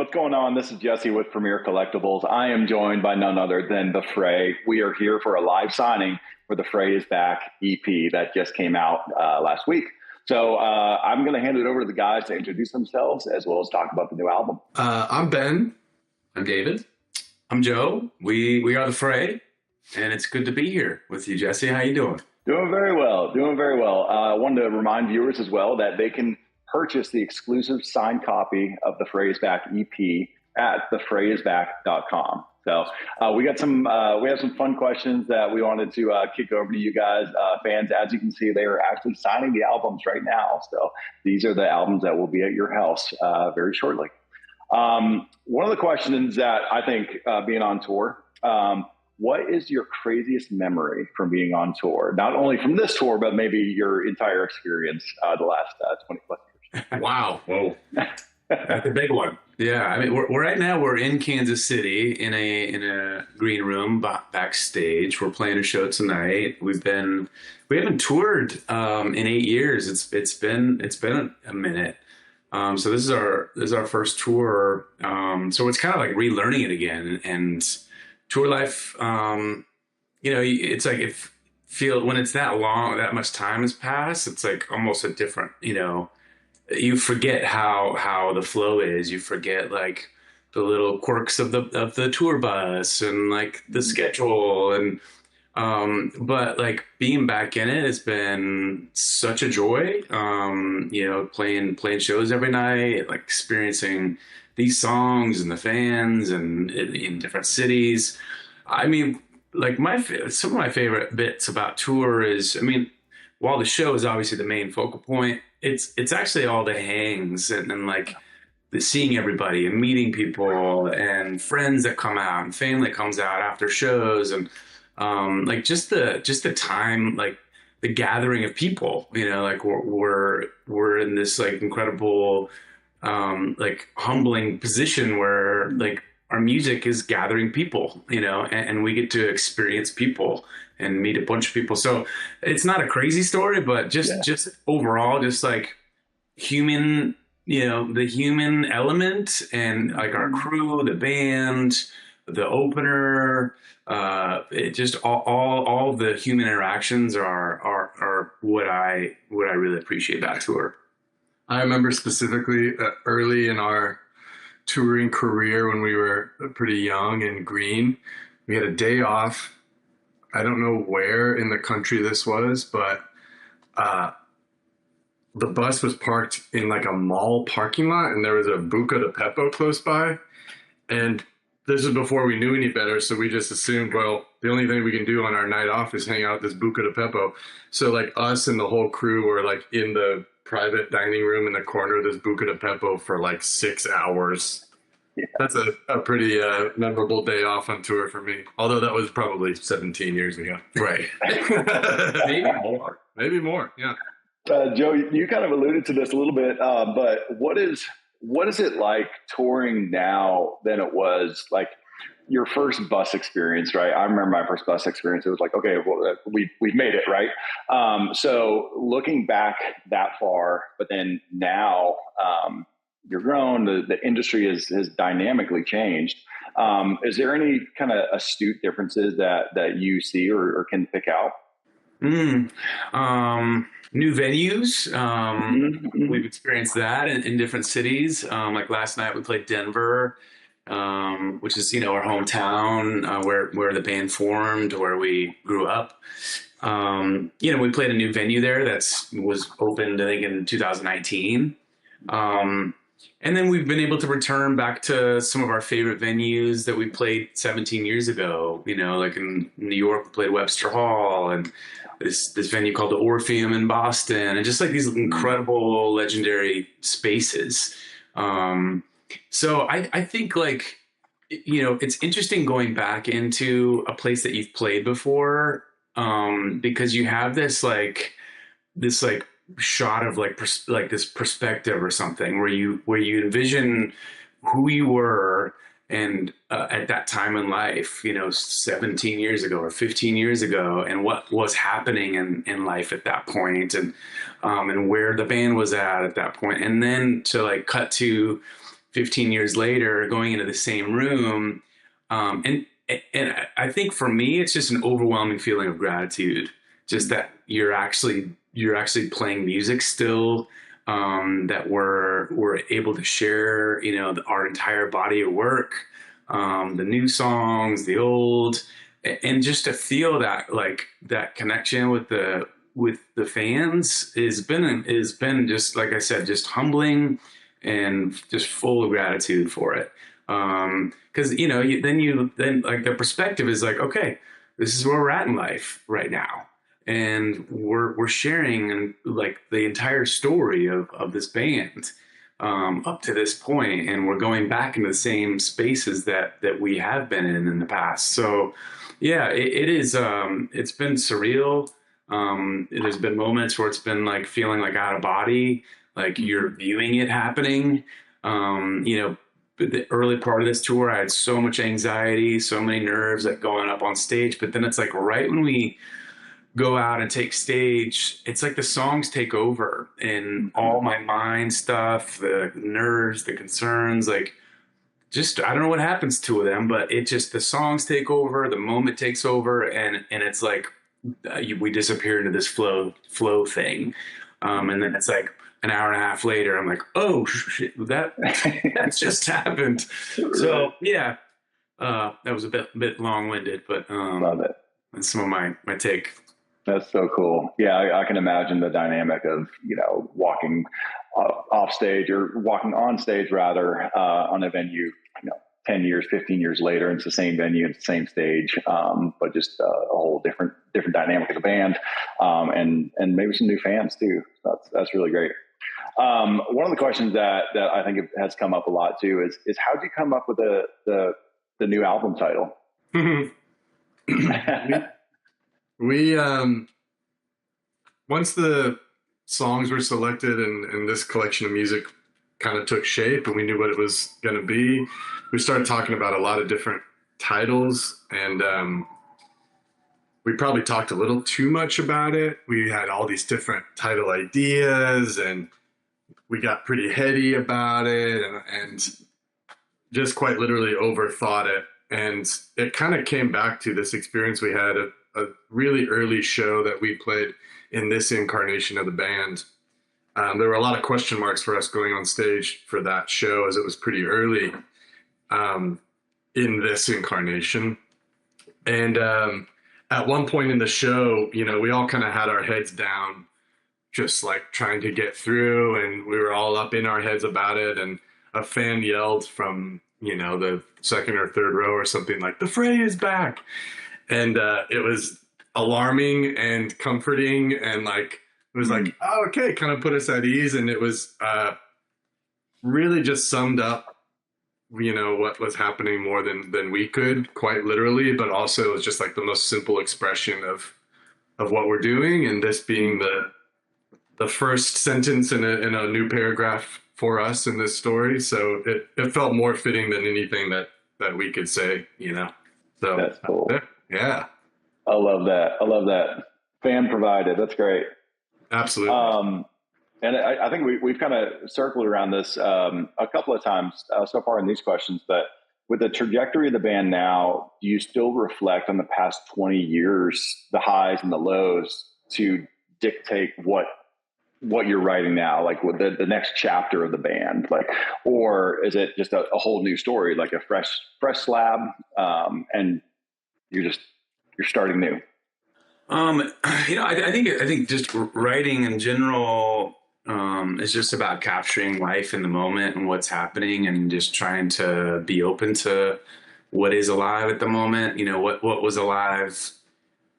what's going on? This is Jesse with Premier Collectibles. I am joined by none other than the Fray. We are here for a live signing for the Fray Is Back EP that just came out last week. So I'm going to hand it over to the guys to introduce themselves as well as talk about the new album. I'm Ben. I'm David. I'm Joe. We are the Fray, and it's good to be here with you, Jesse. How you doing? Doing very well. Doing very well. I wanted to remind viewers as well that they can purchase the exclusive signed copy of the Fray Is Back EP at thefrayisback.com. So we have some fun questions that we wanted to kick over to you guys, fans. As you can see, they are actually signing the albums right now. So these are the albums that will be at your house very shortly. One of the questions that I think being on tour, what is your craziest memory from being on tour? Not only from this tour, but maybe your entire experience the last 20 plus years. Wow. Whoa. That's a big one. Yeah. I mean, right now we're in Kansas City in a green room backstage. We're playing a show tonight. We haven't toured in 8 years. It's been a minute. So this is our first tour. So it's kind of like relearning it again, and tour life, it's like when it's that long, that much time has passed, it's like almost a different, you forget how the flow is. You forget like the little quirks of the tour bus and like the schedule. And, but like being back in it has been such a joy. Playing shows every night, like experiencing these songs and the fans and in different cities. I mean, like some of my favorite bits about tour is, while the show is obviously the main focal point, it's actually all the hangs and like seeing everybody and meeting people and friends that come out and family that comes out after shows and like just the time, like the gathering of people, like we're in this like incredible like humbling position where like our music is gathering people, and we get to experience people and meet a bunch of people. So it's not a crazy story, but just overall, just like human, the human element and like our crew, the band, the opener, it just all the human interactions are what I really appreciate about tour. I remember specifically early in our touring career when we were pretty young and green, we had a day off. I don't know where in the country this was, but the bus was parked in like a mall parking lot, and there was a Buca de Beppo close by. And this is before we knew any better, so we just assumed, well, the only thing we can do on our night off is hang out at this Buca de Beppo. So like us and the whole crew were like in the private dining room in the corner of this Buca de Beppo for like 6 hours. Yeah. That's a pretty memorable day off on tour for me. Although that was probably 17 years ago. Right. Maybe more. Yeah. Joe, you kind of alluded to this a little bit, but what is it like touring now than it was like your first bus experience, right? I remember my first bus experience. It was like, okay, well, we've made it, right? So looking back that far, but then now you're grown, the industry has dynamically changed. Is there any kind of astute differences that you see or can pick out? New venues. We've experienced that in different cities. Like last night we played Denver, which is, our hometown, where the band formed, where we grew up. We played a new venue there was opened, I think, in 2019. And then we've been able to return back to some of our favorite venues that we played 17 years ago. Like in New York, we played Webster Hall, and this venue called the Orpheum in Boston, and just like these incredible, legendary spaces. So I think like, it's interesting going back into a place that you've played before, because you have this shot of like this perspective or something where you envision who you were and at that time in life, 17 years ago or 15 years ago, and what was happening in life at that point, and where the band was at that point, and then to like cut to 15 years later, going into the same room. And I think for me, it's just an overwhelming feeling of gratitude, just that you're actually playing music still, that we're able to share, our entire body of work, the new songs, the old, and just to feel that, like, that connection with the fans has been just, like I said, just humbling and just full of gratitude for it. Cause then like the perspective is like, okay, this is where we're at in life right now. And we're sharing like the entire story of this band, up to this point, and we're going back into the same spaces that we have been in the past. So yeah, it is, it's been surreal. There's been moments where it's been like feeling like out of body, like you're viewing it happening. The early part of this tour, I had so much anxiety, so many nerves, like going up on stage. But then it's like right when we go out and take stage, it's like the songs take over, and all my mind stuff, the nerves, the concerns, like, just, I don't know what happens to them, but it just, the songs take over, the moment takes over, and it's like we disappear into this flow thing. And then it's like an hour and a half later, I'm like, oh shit, that's just happened. So yeah, that was a bit long-winded, but Love it. that's some of my take. That's so cool. Yeah, I can imagine the dynamic of, walking off stage, or walking on stage rather, on a venue, 10 years, 15 years later, and it's the same venue, it's the same stage, but just a whole different dynamic of the band, and maybe some new fans too. That's really great. One of the questions that I think has come up a lot too is how did you come up with the new album title? We once the songs were selected and this collection of music kind of took shape and we knew what it was going to be, we started talking about a lot of different titles, and we probably talked a little too much about it. We had all these different title ideas and we got pretty heady about it, and just quite literally overthought it. And it kind of came back to this experience we had, a really early show that we played in this incarnation of the band. There were a lot of question marks for us going on stage for that show, as it was pretty early in this incarnation. And at one point in the show, we all kind of had our heads down, just like trying to get through, and we were all up in our heads about it. And a fan yelled from, the second or third row or something like, "The Fray is back." And it was alarming and comforting, and like, it was like, oh, okay, kind of put us at ease. And it was really just summed up, what was happening more than we could, quite literally, but also it was just like the most simple expression of what we're doing. And this being the first sentence in a new paragraph for us in this story. So it felt more fitting than anything that we could say, So That's cool. Yeah. I love that. Fan provided. That's great. Absolutely. And I think we've kind of circled around this a couple of times so far in these questions, but with the trajectory of the band now, do you still reflect on the past 20 years, the highs and the lows, to dictate what you're writing now, like with the next chapter of the band, like, or is it just a whole new story, like a fresh slab, and you're starting new? I think just writing in general is just about capturing life in the moment and what's happening, and just trying to be open to what is alive at the moment. What was alive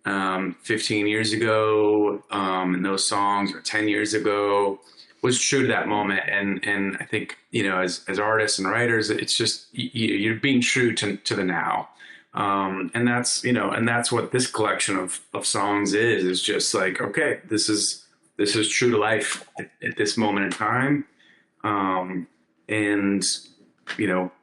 15 years ago, and those songs, or 10 years ago, was true to that moment. And I think, as artists and writers, it's just, you're being true to the now. And that's what this collection of songs is just like, okay, this is true to life at this moment in time. And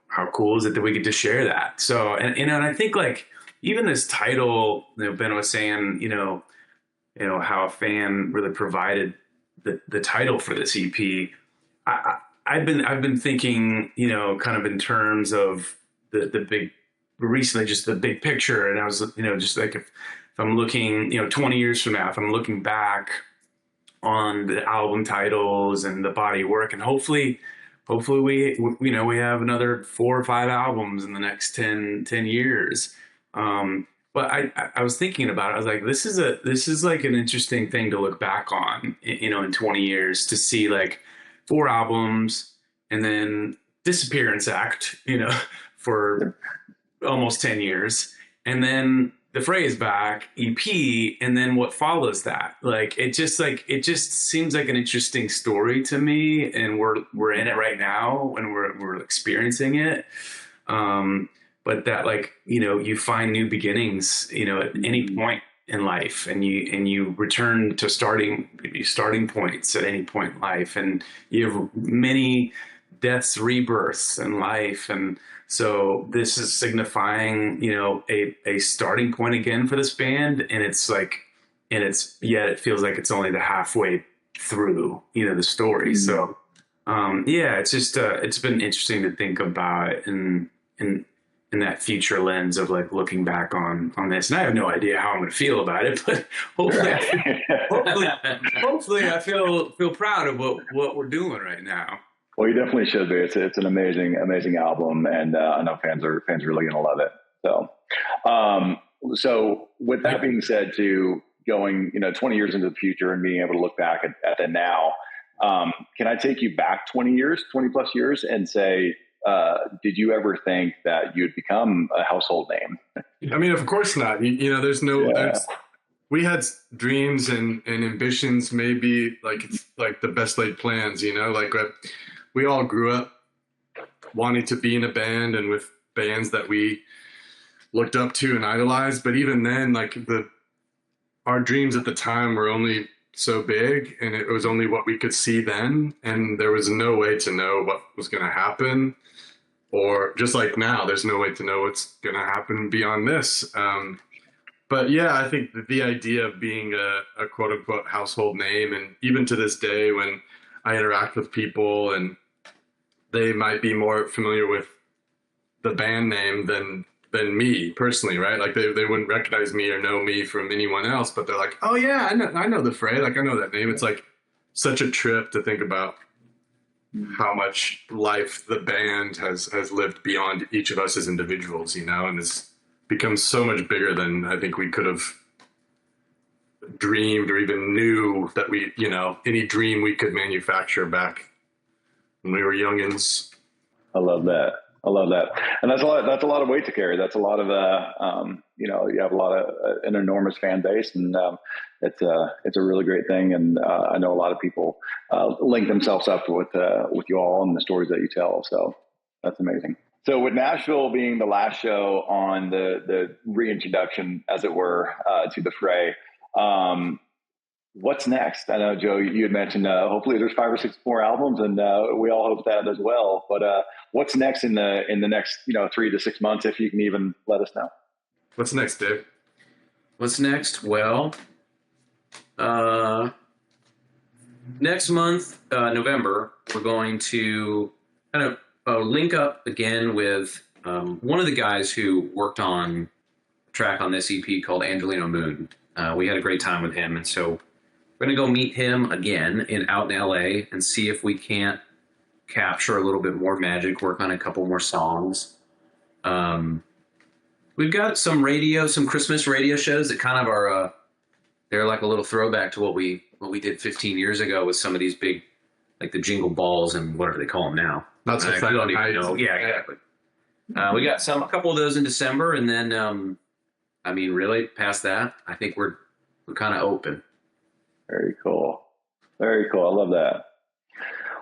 how cool is it that we get to share that? So, and I think, like, even this title, Ben was saying, how a fan really provided the title for this EP. I've been thinking, kind of in terms of the big, recently, just the big picture. And I was, just like if I'm looking, 20 years from now, if I'm looking back on the album titles and the body of work, and hopefully we have another 4 or 5 albums in the next 10 years. But I was thinking about it. I was like, this is like an interesting thing to look back on, in 20 years, to see like 4 albums and then Disappearance Act, for almost 10 years. And then the Fray Is Back EP, and then what follows that. Like it just seems like an interesting story to me, and we're in it right now and we're experiencing it. But that, like, you find new beginnings, at any point in life, and you return to starting points at any point in life, and you have many deaths, rebirths in life. And so this is signifying, a starting point again for this band. And yet it feels like it's only the halfway through, the story. So, it's just, it's been interesting to think about it in that future lens of like looking back on this. And I have no idea how I'm going to feel about it, but hopefully I feel proud of what we're doing right now. Well, you definitely should be. It's an amazing album, and I know fans are really going to love it. So with that being said, to going 20 years into the future and being able to look back at the now, can I take you back 20 plus years, and say, did you ever think that you'd become a household name? I mean, of course not. We had dreams and ambitions, maybe it's like the best laid plans, we all grew up wanting to be in a band and with bands that we looked up to and idolized. But even then, our dreams at the time were only so big, and it was only what we could see then. And there was no way to know what was going to happen. Or just like now, there's no way to know what's going to happen beyond this. But yeah, I think that the idea of being a quote unquote household name, and even to this day when I interact with people and they might be more familiar with the band name than me personally, right? Like they wouldn't recognize me or know me from anyone else, but they're like, oh yeah, I know the Fray, I know that name. It's like such a trip to think about how much life the band has lived beyond each of us as individuals, and has become so much bigger than I think we could have dreamed or even knew that we, any dream we could manufacture back when we were youngins. I love that. And that's a lot of weight to carry. That's a lot of, you have an enormous fan base, and it's a really great thing. And I know a lot of people link themselves up with you all and the stories that you tell. So that's amazing. So with Nashville being the last show on the reintroduction, as it were, to the Fray, what's next? I know, Joe, you had mentioned hopefully there's 5 or 6 more albums, and we all hope that as well. But what's next in the next 3 to 6 months, if you can even let us know? What's next, Dave? What's next? Well, next month, November, we're going to kind of link up again with one of the guys who worked on a track on this EP called Angelino Moon. We had a great time with him, and so we're going to go meet him again out in LA and see if we can't capture a little bit more magic, work on a couple more songs. We've got some Christmas radio shows that kind of are, they're like a little throwback to what we did 15 years ago with some of these big, like the Jingle Balls and whatever they call them now. Not so fun. Yeah, exactly. We got a couple of those in December, and then, really past that, I think we're kind of open. Very cool. I love that.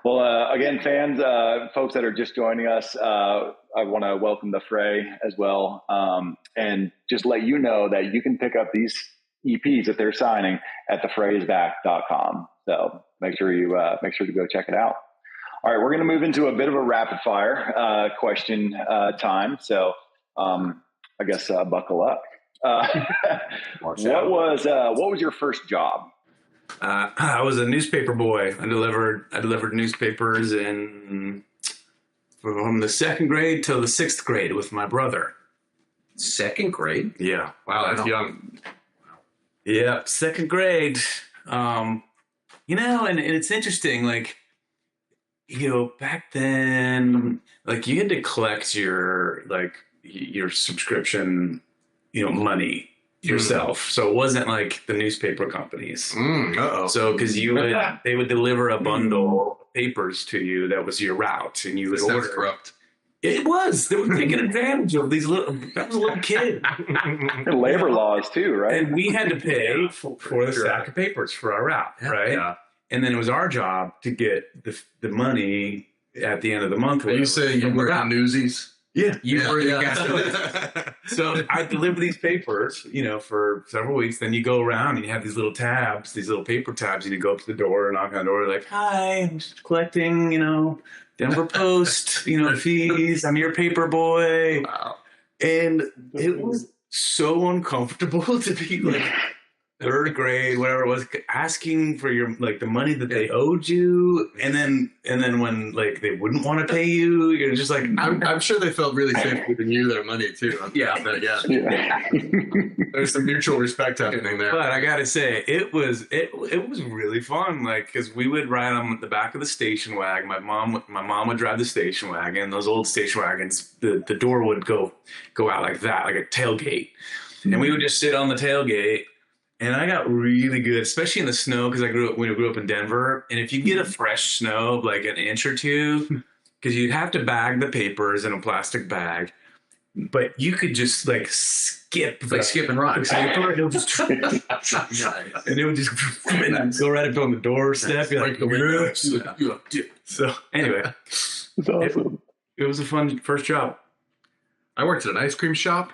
Well, again, fans, folks that are just joining us, I want to welcome the Fray as well, and just let you know that you can pick up these EPs that they're signing at thefrayisback.com. So make sure to go check it out. All right, we're going to move into a bit of a rapid fire question time. So I guess buckle up. What was your first job? I was a newspaper boy. I delivered newspapers from the second grade till the sixth grade with my brother. Second grade? Yeah. Wow, that's young. Yeah, second grade. And it's interesting, like, back then, like, you had to collect your subscription, money yourself. So it wasn't like the newspaper companies. Uh-oh. So, because they would deliver a bundle of papers to you that was your route, and you would order. Corrupt. It was. They were taking advantage of these little. That was a little kid. And labor laws too, right? And we had to pay for the stack of papers for our route, right? Yeah. And then it was our job to get the money at the end of the month. Are you saying you were in Newsies? Yeah, Yeah. So I deliver these papers, for several weeks. Then you go around and you have these little tabs, these little paper tabs, and you go up to the door and knock on the door, like, "Hi, I'm just collecting, Denver Post, fees. I'm your paper boy." Wow. And it was so uncomfortable to be like third grade, whatever it was, asking for your the money that they owed you, and then when they wouldn't want to pay you, you're just like, I'm sure they felt really safe giving you their money too. Yeah. There's some mutual respect happening there. But I gotta say, it was really fun, because we would ride on the back of the station wagon. My mom would drive the station wagon. Those old station wagons, the door would go out like that, like a tailgate, and we would just sit on the tailgate. And I got really good, especially in the snow, because we grew up in Denver. And if you get a fresh snow of like an inch or two, because you'd have to bag the papers in a plastic bag, but you could just skip, It's like skipping rocks. paper, and it would just and it would just go right up on the doorstep. You're like, so anyway, It's awesome. it was a fun first job. I worked at an ice cream shop.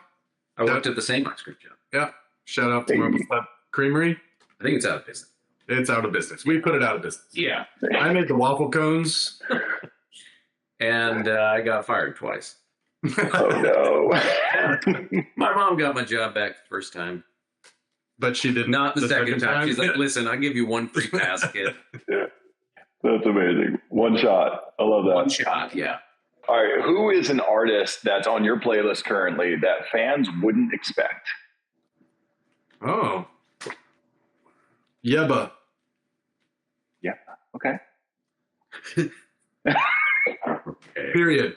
I worked at the same ice cream shop. Yeah. Shout out to Marble Slab Creamery. I think it's out of business. It's out of business. We put it out of business. Yeah. I made the waffle cones. And I got fired twice. Oh no. My mom got my job back the first time. But she did Not the second time. She's like, "Listen, I'll give you one free pass, kid." Yeah. That's amazing. One shot. I love that. One shot, yeah. All right. Who is an artist that's on your playlist currently that fans wouldn't expect? Oh. Yeba. Yeah. Okay. Period.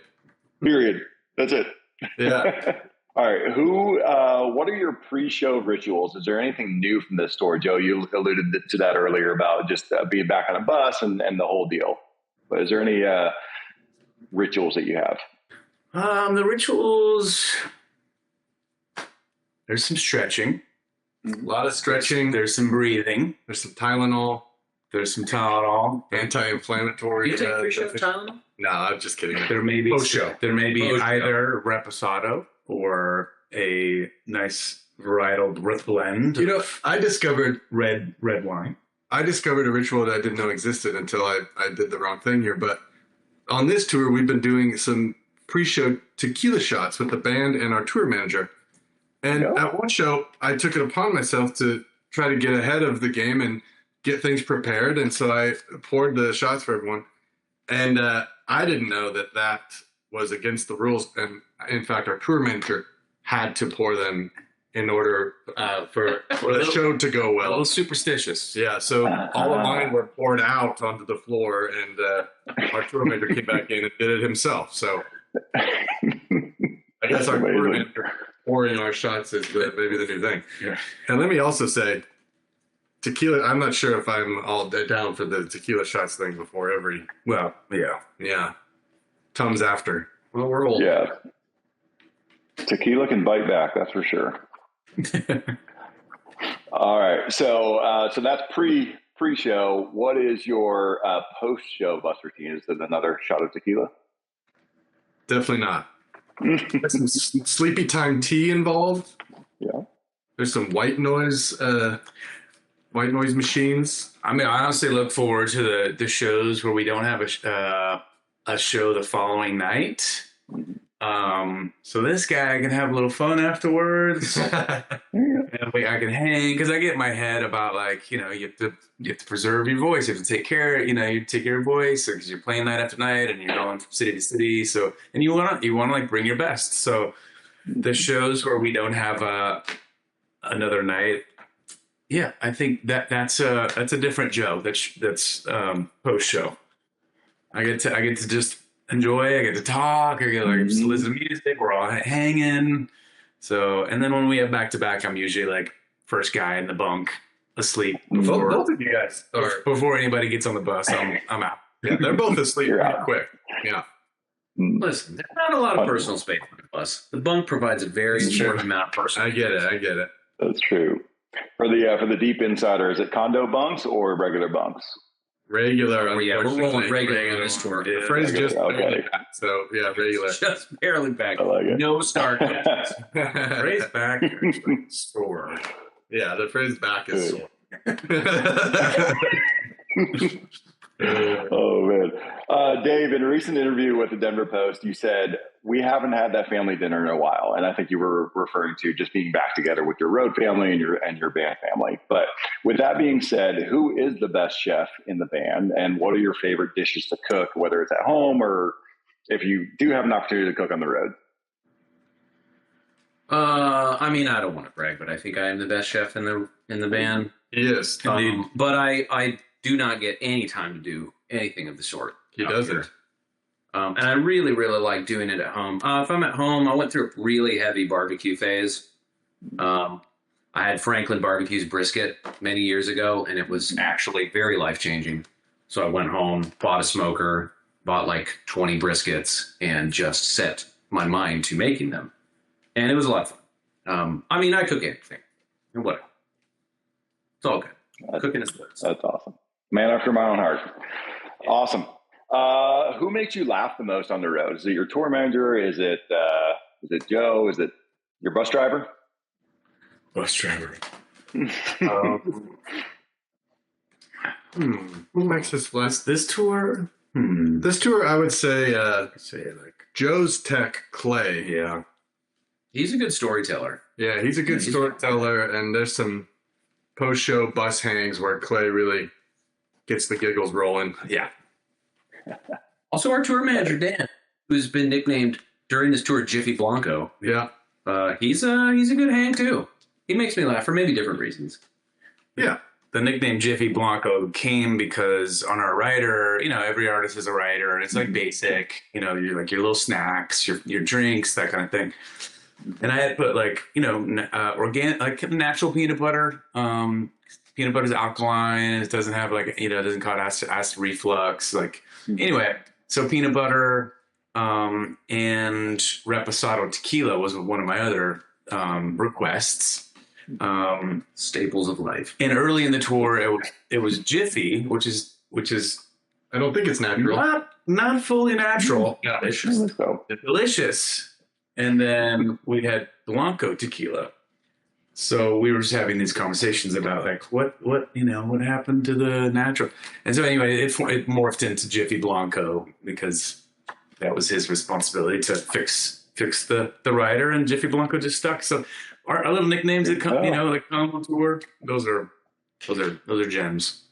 Period. That's it. Yeah. All right. What are your pre-show rituals? Is there anything new from this store, Joe? You alluded to that earlier about just being back on a bus and the whole deal. But is there any rituals that you have? The rituals. There's some stretching. A lot of stretching. There's some breathing. There's some Tylenol. There's some Tylenol. Anti-inflammatory. You take pre-show Tylenol? No, I'm just kidding. There may be Post-show. There may be Post-show. either reposado or a nice varietal blend. I discovered red wine. a ritual that I didn't know existed until I did the wrong thing here. But on this tour, we've been doing some pre-show tequila shots with the band and our tour manager. And at one show, I took it upon myself to try to get ahead of the game and get things prepared. And so I poured the shots for everyone. And I didn't know that was against the rules. And in fact, our tour manager had to pour them in order for the show to go A well. little superstitious. Yeah, so all of mine were poured out onto the floor, and our tour manager came back in and did it himself. So I guess our tour manager pouring our shots is maybe the new thing. Yeah. And let me also say, tequila, I'm not sure if I'm all down for the tequila shots thing before every... Well, yeah. Yeah. Comes after. Well, we're old. Yeah. Tequila can bite back, that's for sure. All right. So that's pre-show. What is your post-show bus routine? Is it another shot of tequila? Definitely not. There's some sleepy time tea involved. Yeah. There's some white noise machines. I mean, I honestly look forward to the shows where we don't have a show the following night. So this guy can have a little fun afterwards. And I can hang because I get in my head about like, you have to preserve your voice. You have to take care, you take care of your voice because you're playing night after night and you're going from city to city. So, and you want to like bring your best. So the shows where we don't have another night, yeah, I think that's a different Joe. That's post show. I get to just enjoy. I get to talk. I get to just listen to music. We're all hanging. So, and then when we have back to back, I'm usually like first guy in the bunk, asleep before Both of you guys are. before anybody gets on the bus. I'm out. Yeah, they're both asleep pretty quick. Yeah. Listen, there's not a lot of personal space on the bus. The bunk provides a very important amount of personal. I get it. That's true. For the deep insider, is it condo bunks or regular bunks? Regular. Yeah, we're rolling regular on this tour. The phrase just okay. back, so yeah, regular. Just barely back. I like it. No start. Fray's Back store. Yeah, the phrase back is sore. Oh man, Dave, in a recent interview with the Denver Post, you said we haven't had that family dinner in a while, and I think you were referring to just being back together with your road family and your band family. But with that being said, who is the best chef in the band, and what are your favorite dishes to cook, whether it's at home or if you do have an opportunity to cook on the road? I mean, I don't want to brag, but I think I am the best chef in the band. Yes, but I do not get any time to do anything of the sort. He doesn't. And I really, really like doing it at home. If I'm at home, I went through a really heavy barbecue phase. I had Franklin Barbecue's brisket many years ago, and it was actually very life-changing. So I went home, bought a smoker, bought like 20 briskets, and just set my mind to making them. And it was a lot of fun. I mean, I cook anything. And whatever. It's all good. Cooking is good. That's awesome. Man after my own heart. Awesome. Who makes you laugh the most on the road? Is it your tour manager? Is it Joe? Is it your bus driver? Bus driver. Who makes us laugh? This tour? This tour, I would say like Joe's tech, Clay. Yeah. He's a good storyteller. Yeah, he's a good storyteller, and there's some post-show bus hangs where Clay really gets the giggles rolling. Yeah. Also, our tour manager, Dan, who's been nicknamed during this tour Jiffy Blanco. Yeah. He's a good hang, too. He makes me laugh for maybe different reasons. Yeah. The nickname Jiffy Blanco came because on our rider, every artist is a rider, and it's like basic, you're like your little snacks, your drinks, that kind of thing. And I had put like, organic, like natural peanut butter. Peanut butter is alkaline. It doesn't have like, it doesn't cause acid reflux. Like, anyway, so peanut butter and reposado tequila was one of my other Staples requests. of life. And early in the tour, it was Jiffy, which is I don't think it's natural. not fully natural. Delicious. Delicious. And then we had Blanco tequila. So we were just having these conversations about like what happened to the natural. And so anyway, it morphed into Jiffy Blanco because that was his responsibility to fix the rider, and Jiffy Blanco just stuck. So our little nicknames that come, like come on tour, those are gems.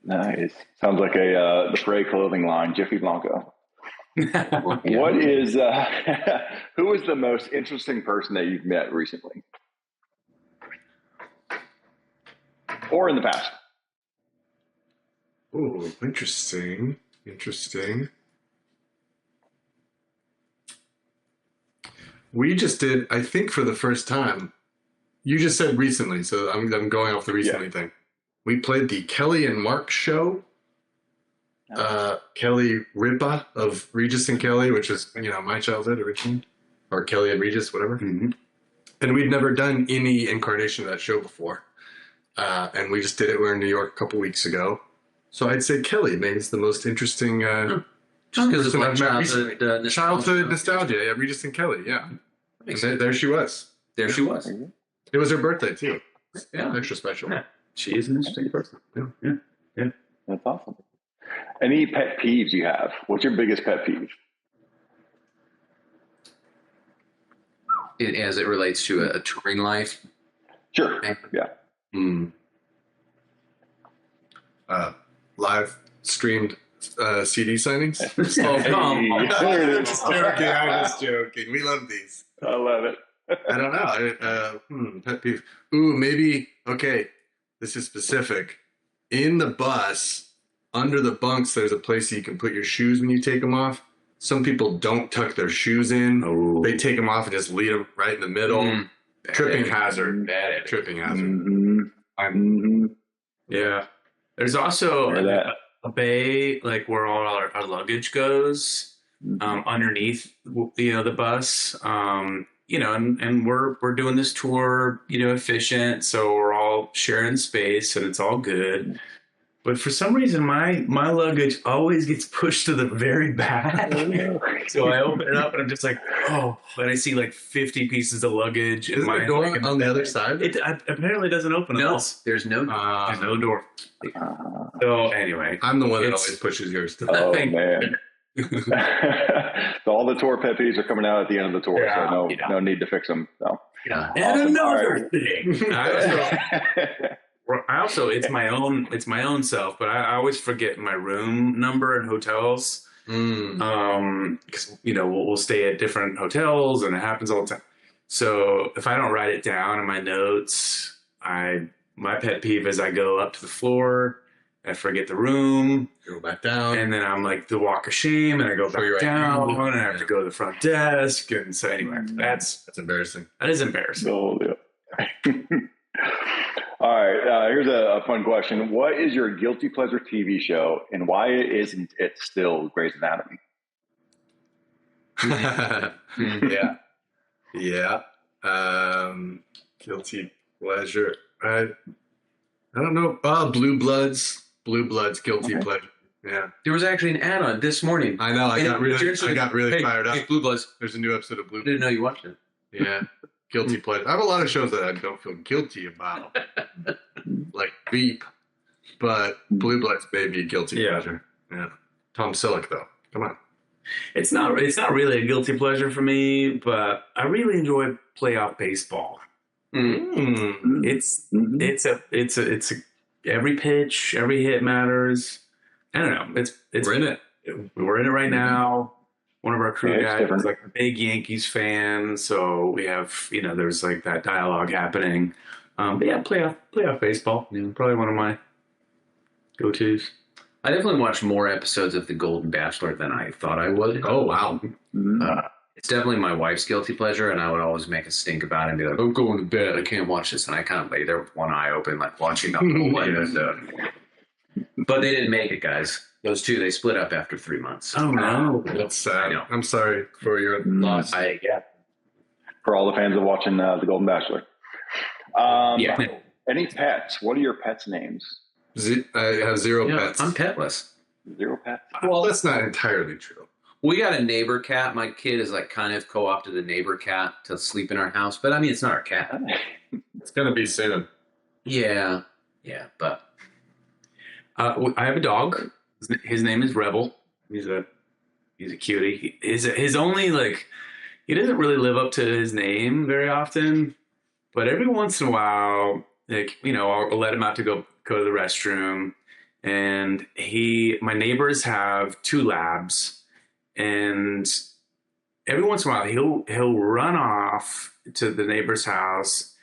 Nice. Sounds like the Fray clothing line, Jiffy Blanco. What is who is the most interesting person that you've met recently or in the past? Oh, interesting. We just did, I think, for the first time. You just said recently, so I'm going off the recently thing. We played the Kelly and Mark show. Kelly Ripa of Regis and Kelly, which is, my childhood originally, or Kelly and Regis, whatever. Mm-hmm. And we'd never done any incarnation of that show before. And we just did it. We were in New York a couple weeks ago. So I'd say Kelly maybe is the most interesting. Just because it's like childhood nostalgia. Yeah, Regis and Kelly. Yeah. And there she was. There she was. It was her birthday too. Yeah. Extra special. Yeah. She is an interesting person. Yeah. That's awesome. Any pet peeves you have? What's your biggest pet peeve? as it relates to a touring life? Sure. Yeah. Live streamed CD signings. Oh, come on. I'm just joking. I'm just joking. We love these. I love it. I don't know. Pet peeve. Ooh, maybe. Okay, this is specific. In the bus, under the bunks, there's a place you can put your shoes when you take them off. Some people don't tuck their shoes in. Oh. They take them off and just leave them right in the middle. Tripping hazard. Bad. Tripping hazard. Mm-hmm. Yeah. There's also that. a bay, like where all our luggage goes, underneath, the bus. And we're doing this tour, efficient, so we're all sharing space and it's all good. But for some reason, my luggage always gets pushed to the very back. So I open it up and I'm just like, oh, and I see like 50 pieces of luggage. Is there a door on the other side? It apparently doesn't open. No, there's no door. There's no door. So anyway, I'm the one that always pushes yours. Oh, man. So all the tour pet peeves are coming out at the end of the tour, so no need to fix them. So. Yeah. And Awesome. another thing. I also it's my own self, but I always forget my room number in hotels. Because we'll stay at different hotels and it happens all the time. So if I don't write it down in my notes, my pet peeve is I go up to the floor, I forget the room, Go back down, and then I'm like the walk of shame, and I go back down, and I have to go to the front desk, and so anyway, that's embarrassing. That is embarrassing. Oh, yeah. All right, here's a fun question. What is your guilty pleasure TV show, and why isn't it still Grey's Anatomy? Yeah. Guilty pleasure. I don't know. Blue Bloods, guilty pleasure. Yeah. There was actually an ad on it this morning. I know. I got really fired up. Hey, Blue Bloods. There's a new episode of Blue Bloods. I didn't know you watched it. Yeah. Guilty pleasure. I have a lot of shows that I don't feel guilty about, like Veep, but Blue Bloods may be a guilty pleasure. Yeah. Tom Selleck, though. Come on. It's not really a guilty pleasure for me, but I really enjoy playoff baseball. It's every pitch, every hit matters. I don't know. We're in it. We're in it right now. One of our crew guys is like a big Yankees fan, so we have there's like that dialogue happening. But yeah, playoff baseball. Probably one of my go-tos. I definitely watched more episodes of The Golden Bachelor than I thought I would. Oh, wow. It's definitely my wife's guilty pleasure, and I would always make a stink about it and be like, I'm going to bed. I can't watch this. And I kind of lay there with one eye open, like watching the whole episode. But they didn't make it, guys. Those two, they split up after 3 months. Oh, no. That's sad. I'm sorry for your loss. For all the fans of watching The Golden Bachelor. Any pets? What are your pets' names? I have zero pets. I'm petless. Zero pets? Well, that's not entirely true. We got a neighbor cat. My kid is like kind of co-opted a neighbor cat to sleep in our house. But I mean, it's not our cat. It's going to be soon. Yeah, but... I have a dog. His name is Rebel. He's a cutie. His only he doesn't really live up to his name very often, but every once in a while, I'll let him out to go to the restroom, and my neighbors have 2 labs, and every once in a while he'll run off to the neighbor's house,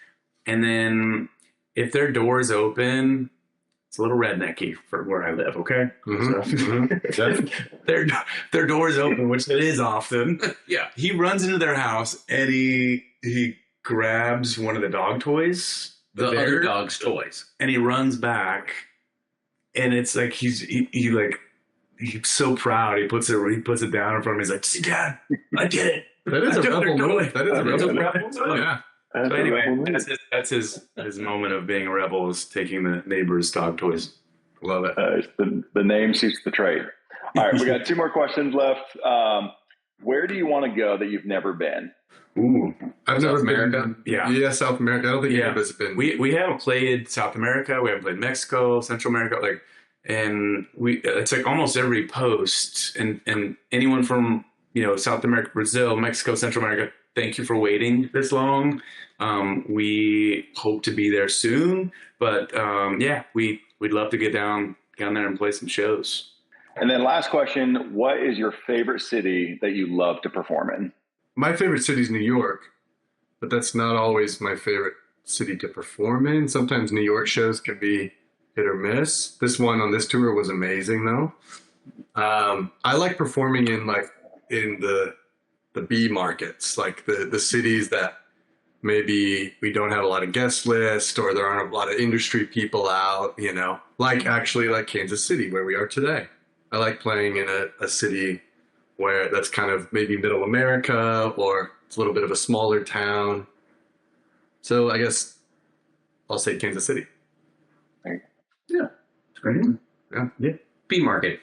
and then if their door is open. It's a little rednecky for where I live, okay? So, their door's open, which it is often. Yeah. He runs into their house and he grabs one of the dog toys. The other dog's toys. And he runs back. And it's like he's so proud. He puts it down in front of me. He's like, see, Dad, I did it. That is a rebel move. That is a rebel move. Yeah. So anyway, that's his moment of being a rebel is taking the neighbor's dog toys. Love it. The name suits the trait. All right, we got 2 more questions left. Where do you want to go that you've never been? Ooh, I've never been. Yeah, South America. I don't think any of us have been. We haven't played South America. We haven't played Mexico, Central America. And it's like almost every post, and anyone from South America, Brazil, Mexico, Central America, thank you for waiting this long. We hope to be there soon, but yeah, we'd love to get down there and play some shows. And then last question, what is your favorite city that you love to perform in? My favorite city is New York, but that's not always my favorite city to perform in. Sometimes New York shows can be hit or miss. This one on this tour was amazing though. I like performing in the B markets, like the cities that maybe we don't have a lot of guest lists or there aren't a lot of industry people out, you know, like Kansas City where we are today. I like playing in a city where that's kind of maybe middle America or it's a little bit of a smaller town. So I guess I'll say Kansas City. Yeah, it's great. Yeah. B market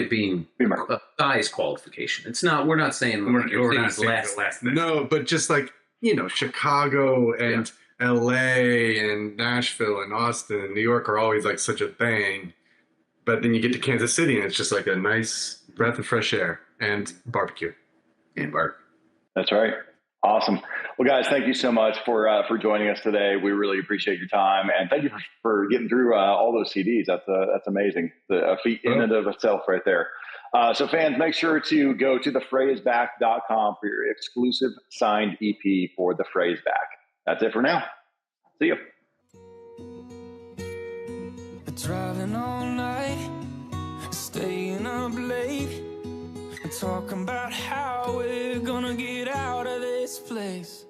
being a size qualification. It's not. We're not saying We're not saying less. No, but just like, you know, Chicago and LA and Nashville and Austin and New York are always like such a thing. But then you get to Kansas City and it's just like a nice breath of fresh air and barbecue. That's right. Awesome. Well, guys, thank you so much for joining us today. We really appreciate your time, and thank you for getting through all those CDs. That's amazing. A feat in and of itself, right there. So, fans, make sure to go to thefrayisback.com for your exclusive signed EP for The Fray Is Back. That's it for now. See you. Driving all night, staying up late, talking about how we're gonna get out of this place.